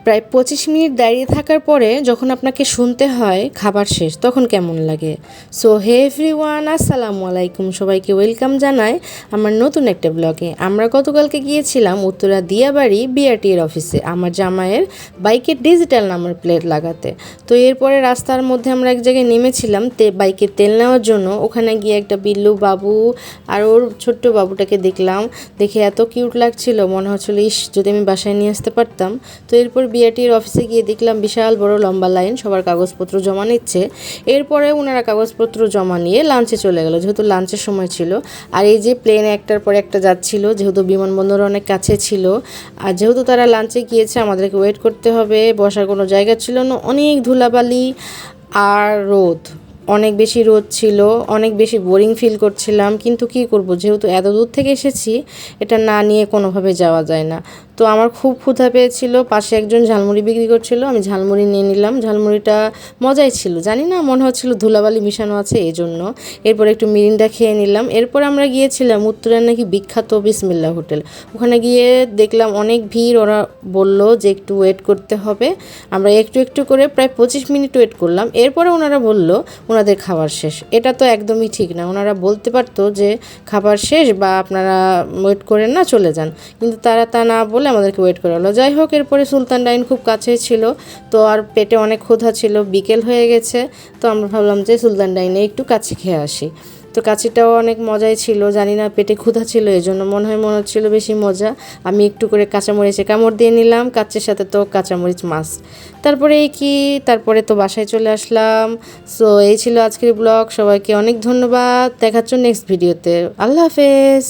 প্রায় 25 মিনিট দাঁড়িয়ে থাকার পরে যখন আপনাকে শুনতে হয় খাবার শেষ, তখন কেমন লাগে? সো হে এভরিওয়ান, আসসালামু আলাইকুম, সবাইকে ওয়েলকাম জানাই আমার নতুন একটা ব্লগে। আমরা গতকালকে গিয়েছিলাম উত্তরা দিয়াবাড়ি বিআরটির অফিসে আমার জামাইয়ের বাইকের ডিজিটাল নাম্বার প্লেট লাগাতে। তো এরপরে রাস্তার মধ্যে আমরা এক জায়গায় নেমেছিলাম বাইকের তেল নেওয়ার জন্য। ওখানে গিয়ে একটা বিল্লু বাবু আর ওর ছোট্ট বাবুটাকে দেখলাম, দেখে এত কিউট লাগছিল, মনে হচ্ছিল ইস যদি আমি বাসায় নিয়ে আসতে পারতাম। তো এরপর বিআরটির অফিসে গিয়ে দেখলাম বিশাল বড় লম্বা লাইন, সবার কাগজপত্র জমা নিচ্ছে। এরপরে ওনারা কাগজপত্র জমা নিয়ে লাঞ্চে চলে গেল, যেহেতু লাঞ্চের সময় ছিল। আর এই যে প্লেনে একটার পর একটা যাচ্ছিল, যেহেতু বিমানবন্দর অনেক কাছে ছিল, আর যেহেতু তারা লাঞ্চে গিয়েছে আমাদেরকে ওয়েট করতে হবে, বসার কোনো জায়গা ছিল না, অনেক ধুলাবালি আর রোদ, অনেক বেশি রোদ ছিল, অনেক বেশি বোরিং ফিল করছিলাম। কিন্তু কি করব, যেহেতু এত দূর থেকে এসেছি, এটা না নিয়ে কোনোভাবে যাওয়া যায় না। তো আমার খুব ক্ষুধা পেয়েছিল, পাশে একজন ঝালমুড়ি বিক্রি করছিল, আমি ঝালমুড়ি নিয়ে নিলাম। ঝালমুড়িটা মজাই ছিল, জানি না মনে হচ্ছিল ধুলাবালি মিশানো আছে এই জন্য। এরপর একটু মিরিন্ডা খেয়ে নিলাম। এরপর আমরা গিয়েছিলাম উত্তরার নাকি বিখ্যাত বিসমিল্লা হোটেল। ওখানে গিয়ে দেখলাম অনেক ভিড়, ওরা বলল যে একটু ওয়েট করতে হবে। আমরা একটু একটু করে প্রায় 25 মিনিট ওয়েট করলাম। এরপরে ওনারা বলল ওনাদের খাবার শেষ। এটা তো একদমই ঠিক না, ওনারা বলতে পারতো যে খাবার শেষ বা আপনারা ওয়েট করেন না, চলে যান, কিন্তু তারা তা না বলে আমাদেরকে ওয়েট করা হলো। যাই হোক, এরপরে সুলতান ডাইন খুব কাছে ছিল, তো আর পেটে অনেক ক্ষুধা ছিল, বিকেল হয়ে গেছে। তো আমরা ভাবলাম যে সুলতান ডাইনে একটু কাছে খেয়ে আসি। তো কাচিটাও অনেক মজাই ছিল, জানি না পেটে ক্ষুধা ছিল এই জন্য মনে হচ্ছিল বেশি মজা। আমি একটু করে কাঁচামরিচে কামড় দিয়ে নিলাম, কাচ্চের সাথে তো কাঁচামরিচ মাছ। তারপরে তারপরে তো বাসায় চলে আসলাম। সো এই ছিল আজকের ব্লগ। সবাইকে অনেক ধন্যবাদ, দেখাচ্ছ নেক্সট ভিডিওতে। আল্লাহ হাফেজ।